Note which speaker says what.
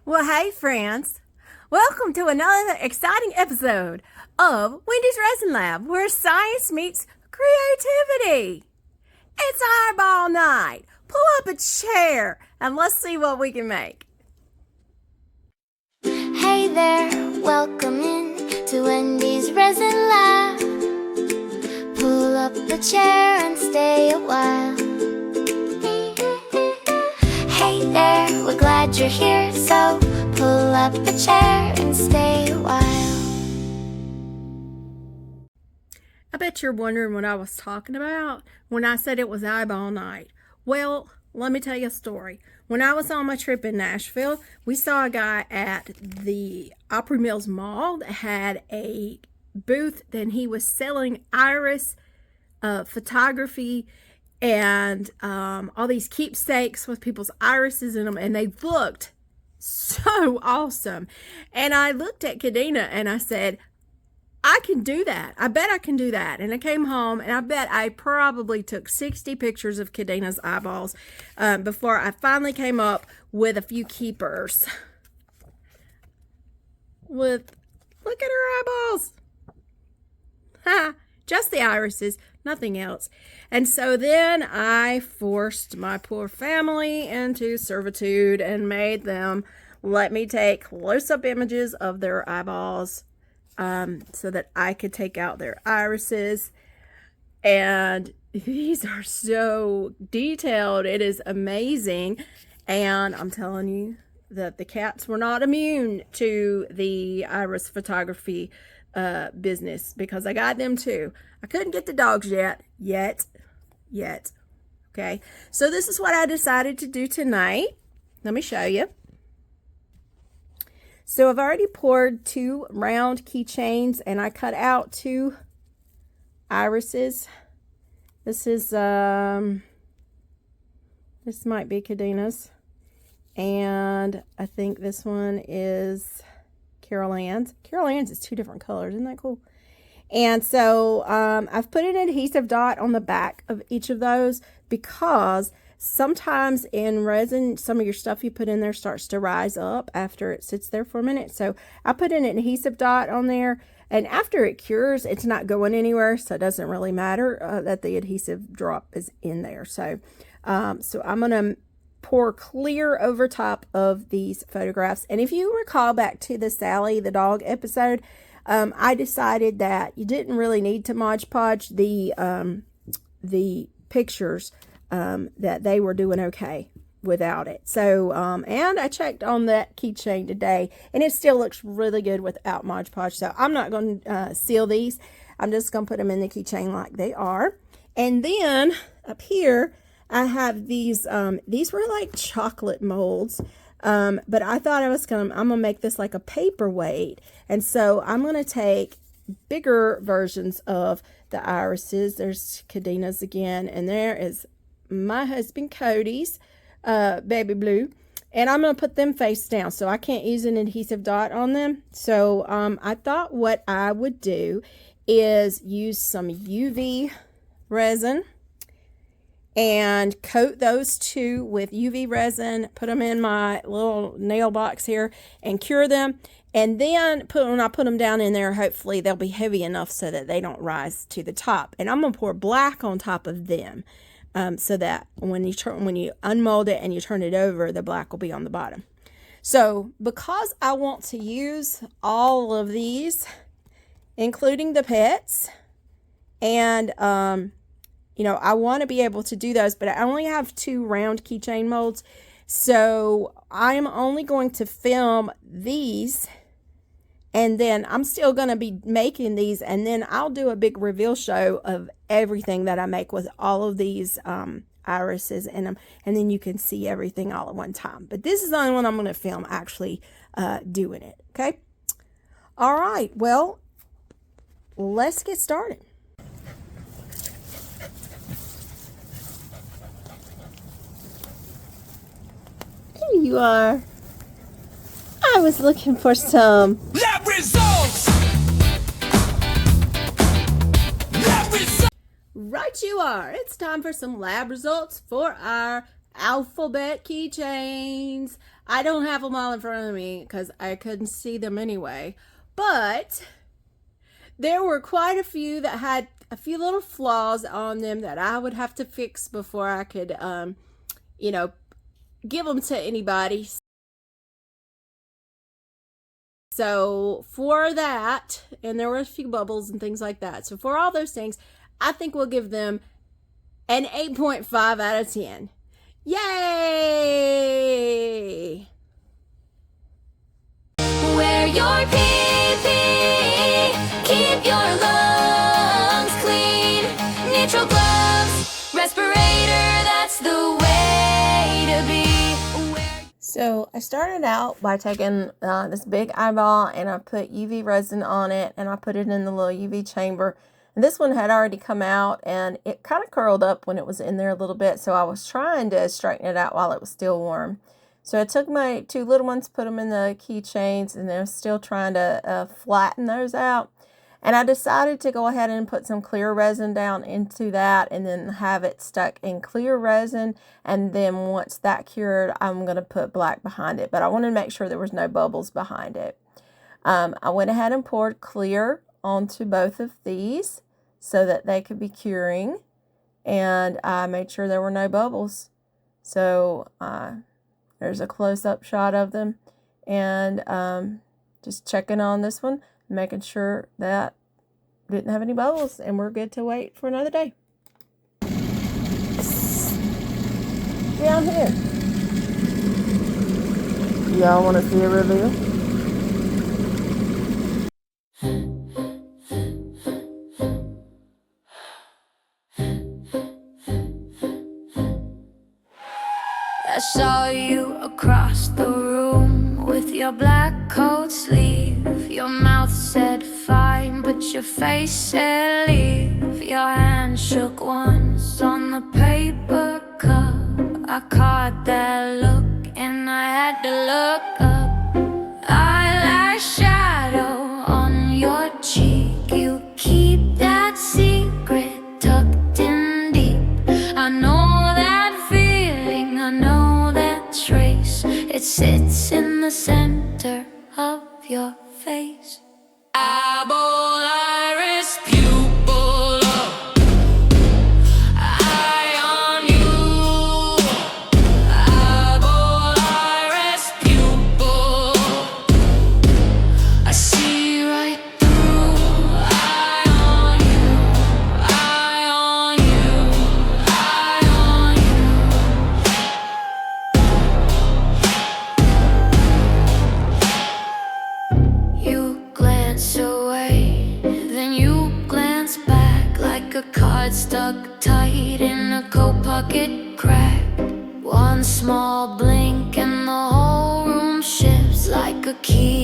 Speaker 1: Well, hey, friends. Welcome to another exciting episode of Wendy's Resin Lab, where science meets creativity. It's eyeball night. Pull up a chair and let's see what we can make.
Speaker 2: Hey there, welcome in to Wendy's Resin Lab. Pull up a chair and stay a while. Hey there, we're glad you're here, so pull up a chair and stay a while.
Speaker 1: I bet you're wondering what I was talking about when I said it was eyeball night. Well, let me tell you a story. When I was on my trip in Nashville, we saw a guy at the Opry Mills Mall that had a booth, and he was selling iris photography and all these keepsakes with people's irises in them, and they looked so awesome. And I looked at Kadena and I said, I can do that. I bet I can do that. And I came home and I bet I probably took 60 pictures of Kadena's eyeballs before I finally came up with a few keepers. Look at her eyeballs. Ha! Just the irises, nothing else. And so then I forced my poor family into servitude and made them let me take close-up images of their eyeballs so that I could take out their irises. And these are so detailed. It is amazing. And I'm telling you that the cats were not immune to the iris photography business, because I got them too. I couldn't get the dogs yet. Okay, so this is what I decided to do tonight. Let me show you. So I've already poured 2 round keychains, and I cut out 2 irises. This is this might be Kadena's, and I think this one is Carol Ann's. Carol Ann's is 2 different colors. Isn't that cool? And so I've put an adhesive dot on the back of each of those, because sometimes in resin, some of your stuff you put in there starts to rise up after it sits there for a minute. So I put an adhesive dot on there, and after it cures, it's not going anywhere, so it doesn't really matter that the adhesive drop is in there. So, so I'm going to pour clear over top of these photographs. And if you recall back to the Sally the dog episode, I decided that you didn't really need to Mod Podge the pictures, that they were doing okay without it. So, and I checked on that keychain today, and it still looks really good without Mod Podge. So I'm not going to seal these. I'm just going to put them in the keychain like they are. And then up here, I have these were like chocolate molds. But I thought I'm gonna make this like a paperweight. And so I'm gonna take bigger versions of the irises. There's Kadena's again, and there is my husband Cody's baby blue. And I'm gonna put them face down, so I can't use an adhesive dot on them. So I thought what I would do is use some UV resin and coat those 2 with UV resin, put them in my little nail box here and cure them. And then when I put them down in there, hopefully they'll be heavy enough so that they don't rise to the top. And I'm going to pour black on top of them, so that when you unmold it and you turn it over, the black will be on the bottom. So because I want to use all of these, including the pets, and you know, I want to be able to do those, but I only have 2 round keychain molds. So I am only going to film these, and then I'm still going to be making these, and then I'll do a big reveal show of everything that I make with all of these irises in them, and then you can see everything all at one time. But this is the only one I'm going to film actually doing it. Okay. All right. Well, let's get started. Here you are. I was looking for some
Speaker 3: lab results.
Speaker 1: Right you are. It's time for some lab results for our alphabet keychains. I don't have them all in front of me because I couldn't see them anyway. But there were quite a few that had a few little flaws on them that I would have to fix before I could, you know, give them to anybody. So for that, and there were a few bubbles and things like that. So for all those things, I think we'll give them an 8.5 out of 10. Yay!
Speaker 2: Wear your PPE, keep your lungs clean. Neutral gloves, respirator, that's the way to be.
Speaker 1: So I started out by taking this big eyeball and I put UV resin on it and I put it in the little UV chamber. And this one had already come out and it kind of curled up when it was in there a little bit. So I was trying to straighten it out while it was still warm. So I took my two little ones, put them in the keychains, and I'm still trying to flatten those out. And I decided to go ahead and put some clear resin down into that and then have it stuck in clear resin. And then once that cured, I'm going to put black behind it. But I wanted to make sure there was no bubbles behind it. I went ahead and poured clear onto both of these so that they could be curing. And I made sure there were no bubbles. So there's a close-up shot of them. And just checking on this one, making sure that didn't have any bubbles, and we're good to wait for another day. Down here. Y'all want to see a reveal?
Speaker 2: I saw you across the room with your black coat sleeve. Your mouth said fine, but your face said leave. Your hand shook once on the paper cup. I caught that look and I had to look up. Eyelash shadow on your cheek. You keep that secret tucked in deep. I know that feeling, I know that trace. It sits in the center of your face. Eyeball, iris, pupil, eye on you. Eyeball, iris, pupil, I see right through. Eye on you, eye on you, eye on you. You glance away, then you glance back like a card stuck tight in a coat pocket crack. One small blink and the whole room shifts like a key